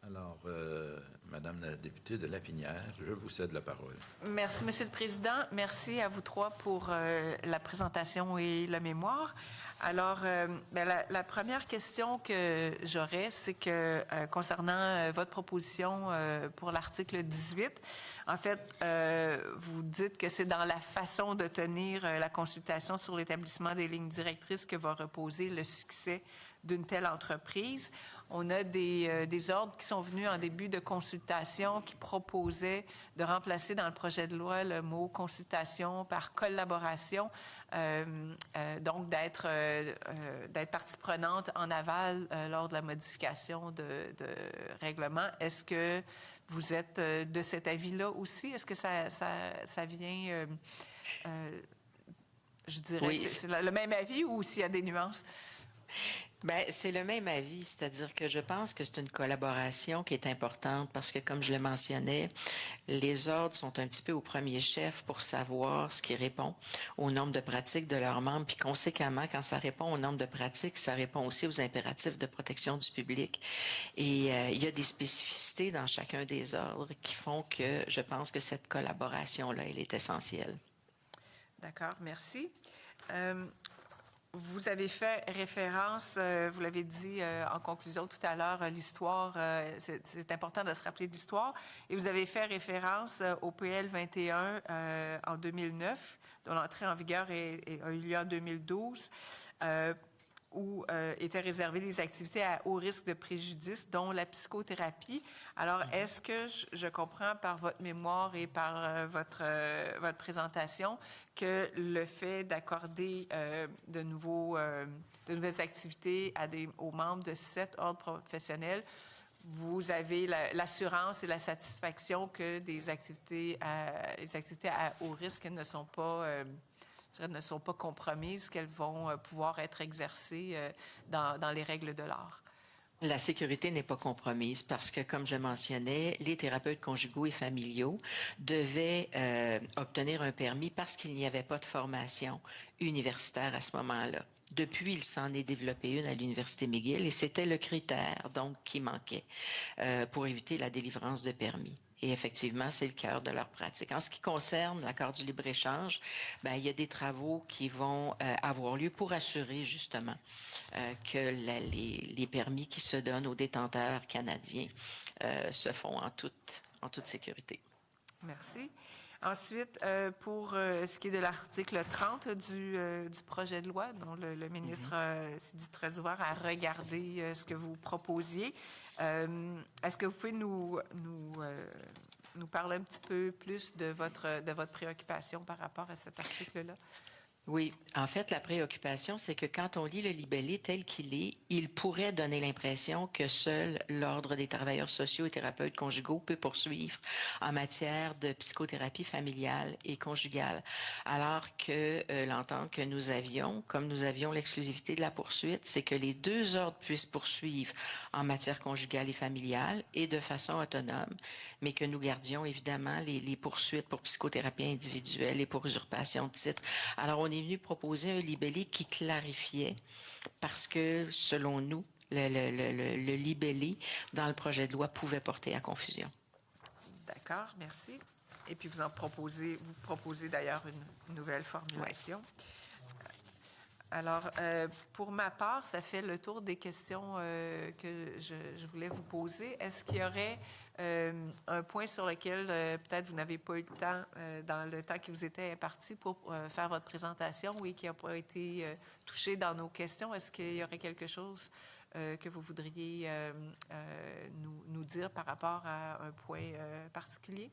Alors, Madame la députée de Lapinière, je vous cède la parole. Merci, Monsieur le Président. Merci à vous trois pour la présentation et le mémoire. Alors, la première question que j'aurais, c'est que concernant votre proposition pour l'article 18, en fait, vous dites que c'est dans la façon de tenir la consultation sur l'établissement des lignes directrices que va reposer le succès d'une telle entreprise. On a des ordres qui sont venus en début de consultation qui proposaient de remplacer dans le projet de loi le mot consultation par collaboration, donc d'être partie prenante en aval lors de la modification de règlement. Est-ce que vous êtes de cet avis-là aussi? Est-ce que ça vient, je dirais, Oui. c'est le même avis ou s'il y a des nuances? Ben, c'est le même avis, c'est-à-dire que je pense que c'est une collaboration qui est importante parce que, comme je le mentionnais, les ordres sont un petit peu au premier chef pour savoir ce qui répond au nombre de pratiques de leurs membres, puis conséquemment, quand ça répond au nombre de pratiques, ça répond aussi aux impératifs de protection du public. Et il y a des spécificités dans chacun des ordres qui font que je pense que cette collaboration-là, elle est essentielle. D'accord, merci. Vous avez fait référence, vous l'avez dit en conclusion tout à l'heure, l'histoire, c'est important de se rappeler de l'histoire, et vous avez fait référence au PL 21 en 2009, dont l'entrée en vigueur a eu lieu en 2012, où étaient réservées les activités à haut risque de préjudice, dont la psychothérapie. Alors, est-ce que je comprends par votre mémoire et par votre présentation que le fait d'accorder de nouvelles activités aux membres de cet ordre professionnel, vous avez l'assurance et la satisfaction que les activités à haut risque ne sont pas compromises, qu'elles vont pouvoir être exercées dans les règles de l'art? La sécurité n'est pas compromise parce que, comme je mentionnais, les thérapeutes conjugaux et familiaux devaient obtenir un permis parce qu'il n'y avait pas de formation universitaire à ce moment-là. Depuis, il s'en est développé une à l'Université McGill et c'était le critère, donc, qui manquait pour éviter la délivrance de permis. Et effectivement, c'est le cœur de leur pratique. En ce qui concerne l'accord du libre-échange, ben, il y a des travaux qui vont avoir lieu pour assurer justement que les permis qui se donnent aux détenteurs canadiens se font en toute sécurité. Merci. Ensuite, pour ce qui est de l'article 30 du projet de loi, dont le ministre s'est dit très ouvert à regarder ce que vous proposiez, est-ce que vous pouvez nous parler un petit peu plus de votre préoccupation par rapport à cet article-là? Oui, en fait, la préoccupation, c'est que quand on lit le libellé tel qu'il est, il pourrait donner l'impression que seul l'Ordre des travailleurs sociaux et thérapeutes conjugaux peut poursuivre en matière de psychothérapie familiale et conjugale, alors que l'entente que nous avions, comme nous avions l'exclusivité de la poursuite, c'est que les deux ordres puissent poursuivre en matière conjugale et familiale et de façon autonome, mais que nous gardions évidemment les poursuites pour psychothérapie individuelle et pour usurpation de titre. Alors, on est venu proposer un libellé qui clarifiait parce que, selon nous, le libellé dans le projet de loi pouvait porter à confusion. D'accord, merci. Et puis, vous proposez d'ailleurs une nouvelle formulation. Oui. Alors, pour ma part, ça fait le tour des questions que je voulais vous poser. Est-ce qu'il y aurait un point sur lequel peut-être vous n'avez pas eu le temps, dans le temps qui vous était imparti pour faire votre présentation, oui, qui n'a pas été touché dans nos questions? Est-ce qu'il y aurait quelque chose que vous voudriez nous dire par rapport à un point particulier?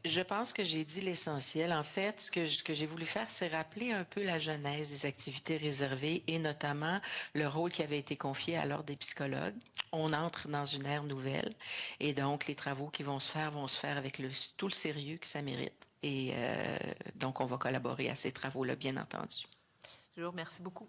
Je pense que j'ai dit l'essentiel. En fait, ce que j'ai voulu faire, c'est rappeler un peu la genèse des activités réservées et notamment le rôle qui avait été confié à l'Ordre des psychologues. On entre dans une ère nouvelle et donc les travaux qui vont se faire avec tout le sérieux que ça mérite. Et donc, on va collaborer à ces travaux-là, bien entendu. Je vous remercie beaucoup.